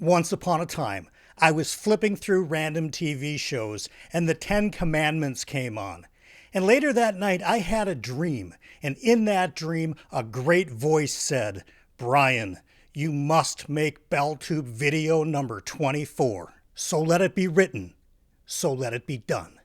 Once upon a time, I was flipping through random TV shows and the 10 Commandments came on. And later that night, I had a dream. And in that dream, a great voice said, "Brian, you must make BellTube video number 24. So let it be written. So let it be done."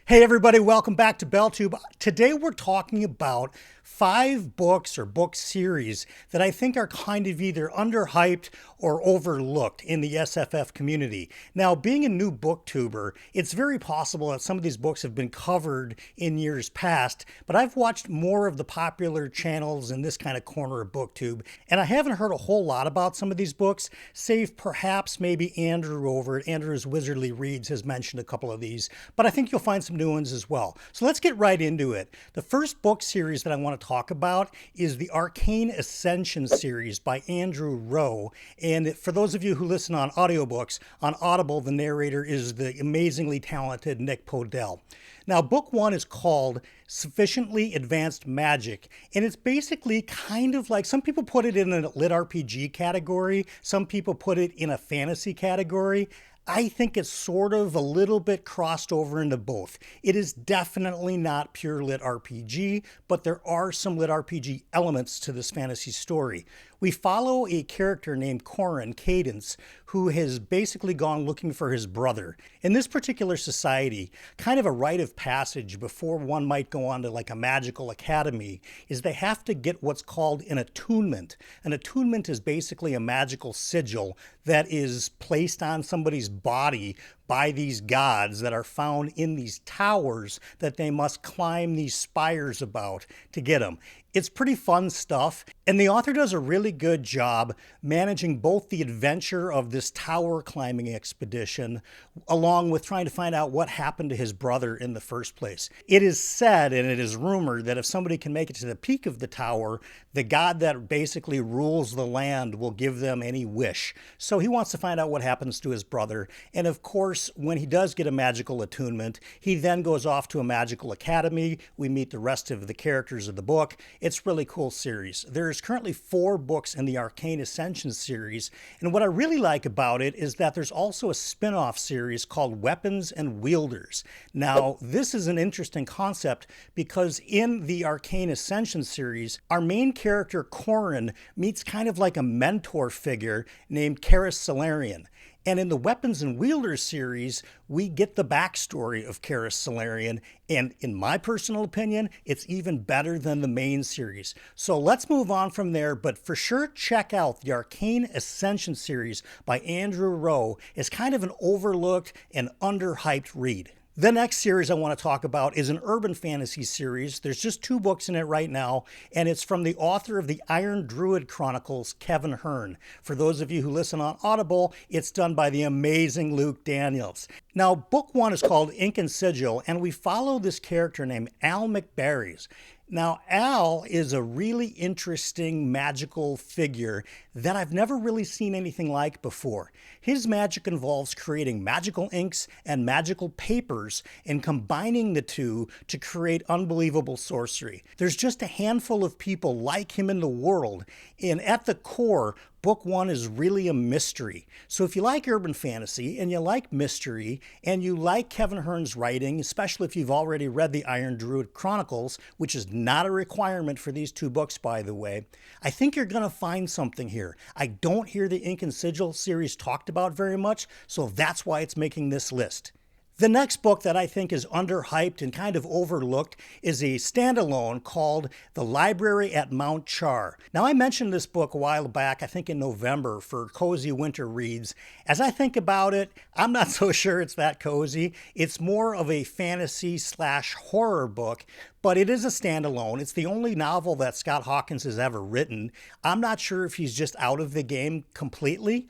Hey everybody, welcome back to BellTube. Today we're talking about 5 books or book series that I think are kind of either underhyped or overlooked in the SFF community. Now, being a new booktuber, it's very possible that some of these books have been covered in years past, but I've watched more of the popular channels in this kind of corner of booktube, and I haven't heard a whole lot about some of these books, save perhaps maybe Andrew over at Andrew's Wizardly Reads has mentioned a couple of these, but I think you'll find some new ones as well. So let's get right into it. The first book series that I want to talk about is the Arcane Ascension series by Andrew Rowe. And for those of you who listen on audiobooks, on Audible, the narrator is the amazingly talented Nick Podell. Now, book 1 is called Sufficiently Advanced Magic, and it's basically kind of like, some people put it in a lit RPG category, some people put it in a fantasy category. I think it's sort of a little bit crossed over into both. It is definitely not pure lit RPG, but there are some lit RPG elements to this fantasy story. We follow a character named Corin Cadence, who has basically gone looking for his brother. In this particular society, kind of a rite of passage before one might go on to like a magical academy is they have to get what's called an attunement. An attunement is basically a magical sigil that is placed on somebody's body by these gods that are found in these towers that they must climb these spires about to get them. It's pretty fun stuff, and the author does a really good job managing both the adventure of this tower climbing expedition along with trying to find out what happened to his brother in the first place. It is said, and it is rumored, that if somebody can make it to the peak of the tower, the god that basically rules the land will give them any wish. So he wants to find out what happens to his brother, and of course, when he does get a magical attunement, he then goes off to a magical academy. We meet the rest of the characters of the book. It's a really cool series. There's currently 4 books in the Arcane Ascension series, and what I really like about it is that there's also a spin-off series called Weapons and Wielders. Now, this is an interesting concept because in the Arcane Ascension series, our main character, Corin, meets kind of like a mentor figure named Karis Solarian. And in the Weapons and Wielders series, we get the backstory of Karis Solarian, and in my personal opinion, it's even better than the main series. So let's move on from there, but for sure check out the Arcane Ascension series by Andrew Rowe. It's kind of an overlooked and underhyped read. The next series I want to talk about is an urban fantasy series. There's just 2 books in it right now, and it's from the author of the Iron Druid Chronicles, Kevin Hearn. For those of you who listen on Audible, it's done by the amazing Luke Daniels. Now, book 1 is called Ink and Sigil, and we follow this character named Al McBarries. Now, Al is a really interesting magical figure that I've never really seen anything like before. His magic involves creating magical inks and magical papers and combining the two to create unbelievable sorcery. There's just a handful of people like him in the world, and at the core, book 1 is really a mystery. So if you like urban fantasy and you like mystery and you like Kevin Hearn's writing, especially if you've already read the Iron Druid Chronicles, which is not a requirement for these 2 books, by the way, I think you're going to find something here. I don't hear the Ink and Sigil series talked about very much, so that's why it's making this list. The next book that I think is underhyped and kind of overlooked is a standalone called The Library at Mount Char. Now, I mentioned this book a while back, I think in November, for Cozy Winter Reads. As I think about it, I'm not so sure it's that cozy. It's more of a fantasy/horror book, but it is a standalone. It's the only novel that Scott Hawkins has ever written. I'm not sure if he's just out of the game completely,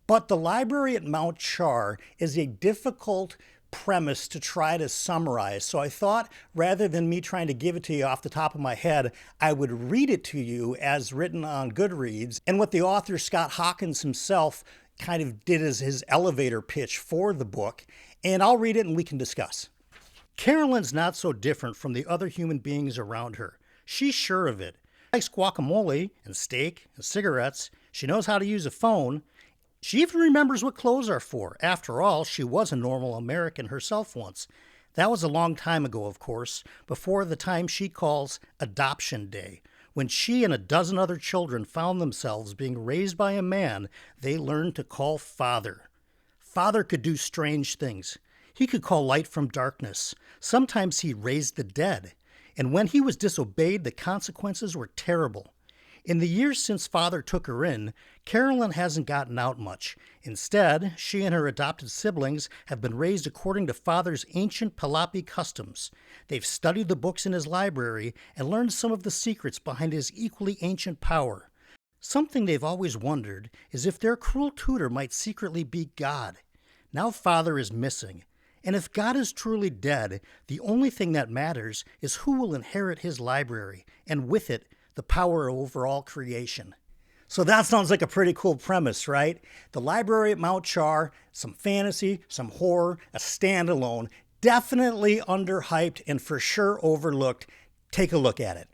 but The Library at Mount Char is a difficult premise to try to summarize. So I thought rather than me trying to give it to you off the top of my head, I would read it to you as written on Goodreads and what the author Scott Hawkins himself kind of did as his elevator pitch for the book, and I'll read it and we can discuss. Carolyn's not so different from the other human beings around her. She's sure of it. She likes guacamole and steak and cigarettes. She knows how to use a phone. She even remembers what clothes are for. After all, she was a normal American herself once. That was a long time ago, of course, before the time she calls Adoption Day, when she and a dozen other children found themselves being raised by a man they learned to call Father. Father could do strange things. He could call light from darkness. Sometimes he raised the dead. And when he was disobeyed, the consequences were terrible. In the years since Father took her in, Carolyn hasn't gotten out much. Instead, she and her adopted siblings have been raised according to Father's ancient Palapi customs. They've studied the books in his library and learned some of the secrets behind his equally ancient power. Something they've always wondered is if their cruel tutor might secretly be God. Now Father is missing. And if God is truly dead, the only thing that matters is who will inherit his library, and with it, the power over all creation. So that sounds like a pretty cool premise, right? The library at Mount Char, some fantasy, some horror, a standalone, definitely underhyped and for sure overlooked. Take a look at it.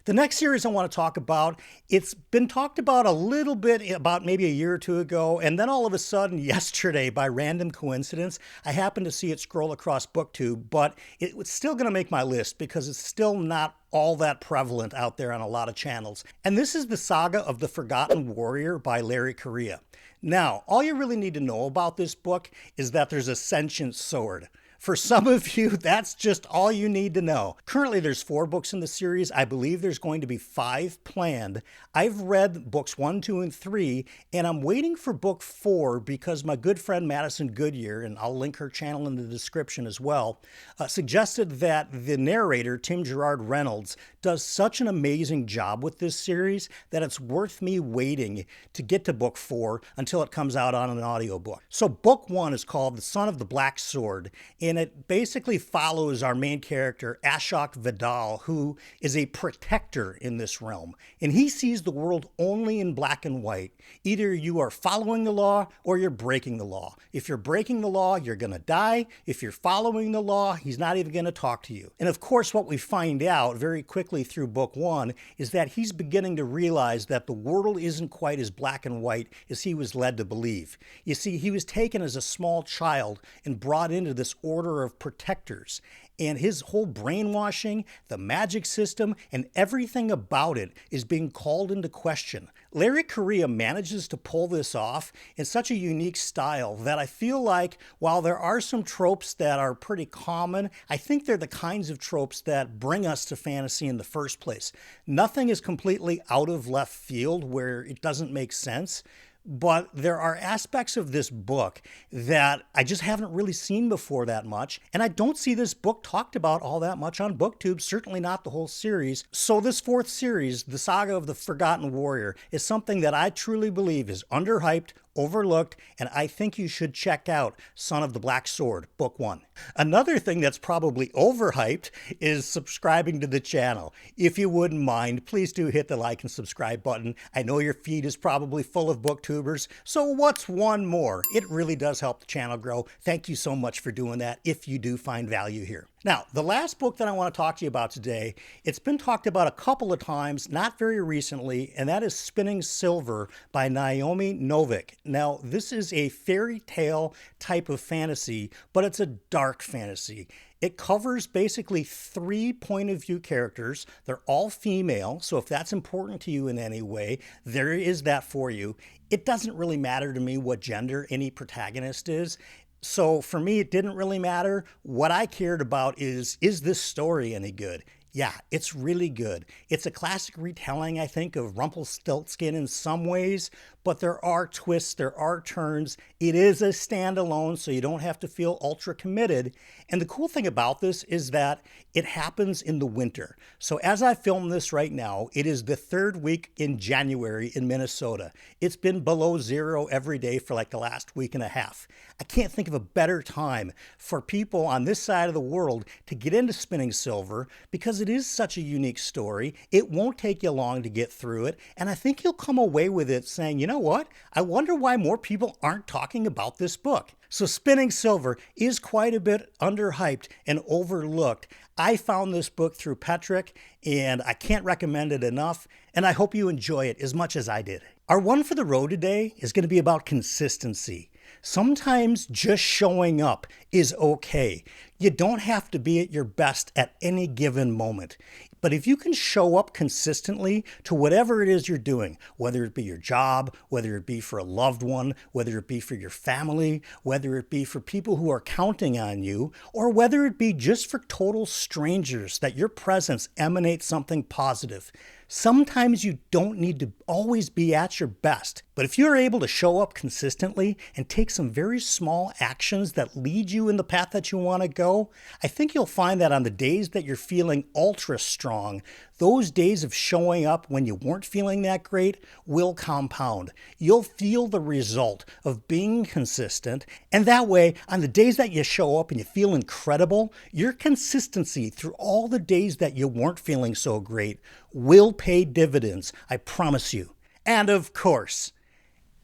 The next series I want to talk about, it's been talked about a little bit about maybe a year or two ago, and then all of a sudden yesterday, by random coincidence, I happened to see it scroll across Booktube, but it was still going to make my list because it's still not all that prevalent out there on a lot of channels. And this is the Saga of the Forgotten Warrior by Larry Correia. Now, all you really need to know about this book is that there's a sentient sword. For some of you, that's just all you need to know. Currently, there's 4 books in the series. I believe there's going to be 5 planned. I've read books 1, 2, and 3, and I'm waiting for book 4 because my good friend Madison Goodyear, and I'll link her channel in the description as well, suggested that the narrator, Tim Gerard Reynolds, does such an amazing job with this series that it's worth me waiting to get to book 4 until it comes out on an audiobook. So book 1 is called The Son of the Black Sword, and it basically follows our main character, Ashok Vidal, who is a protector in this realm. And he sees the world only in black and white. Either you are following the law or you're breaking the law. If you're breaking the law, you're going to die. If you're following the law, he's not even going to talk to you. And of course, what we find out very quickly through book 1 is that he's beginning to realize that the world isn't quite as black and white as he was led to believe. You see, he was taken as a small child and brought into this order of protectors, and his whole brainwashing, the magic system, and everything about it is being called into question. Larry Correia manages to pull this off in such a unique style that I feel like while there are some tropes that are pretty common, I think they're the kinds of tropes that bring us to fantasy in the first place. Nothing is completely out of left field where it doesn't make sense. But there are aspects of this book that I just haven't really seen before that much. And I don't see this book talked about all that much on Booktube, certainly not the whole series. So this 4th series, The Saga of the Forgotten Warrior, is something that I truly believe is underhyped, overlooked, and I think you should check out Son of the Black Sword, book 1. Another thing that's probably overhyped is subscribing to the channel. If you wouldn't mind, please do hit the like and subscribe button. I know your feed is probably full of booktubers, so what's one more? It really does help the channel grow. Thank you so much for doing that if you do find value here. Now, the last book that I want to talk to you about today, it's been talked about a couple of times, not very recently, and that is Spinning Silver by Naomi Novik. Now, this is a fairy tale type of fantasy, but it's a dark fantasy. It covers basically 3 point of view characters. They're all female, so if that's important to you in any way, there is that for you. It doesn't really matter to me what gender any protagonist is. So for me, it didn't really matter. What I cared about is this story any good? Yeah, it's really good. It's a classic retelling, I think, of Rumpelstiltskin in some ways, but there are twists, there are turns. It is a standalone, so you don't have to feel ultra committed. And the cool thing about this is that it happens in the winter. So as I film this right now, it is the 3rd week in January in Minnesota. It's been below 0 every day for like the last week and a half. I can't think of a better time for people on this side of the world to get into Spinning Silver because it is such a unique story. It won't take you long to get through it, and I think you'll come away with it saying, you know know what? I wonder why more people aren't talking about this book. So Spinning Silver is quite a bit underhyped and overlooked. I found this book through Patrick, and I can't recommend it enough, and I hope you enjoy it as much as I did. Our one for the road today is going to be about consistency. Sometimes just showing up is okay. You don't have to be at your best at any given moment. But if you can show up consistently to whatever it is you're doing, whether it be your job, whether it be for a loved one, whether it be for your family, whether it be for people who are counting on you, or whether it be just for total strangers, that your presence emanates something positive. Sometimes you don't need to always be at your best, but if you're able to show up consistently and take some very small actions that lead you in the path that you want to go, I think you'll find that on the days that you're feeling ultra strong, those days of showing up when you weren't feeling that great will compound. You'll feel the result of being consistent, and that way, on the days that you show up and you feel incredible, your consistency through all the days that you weren't feeling so great will pay dividends, I promise you. And of course,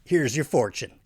here's your fortune.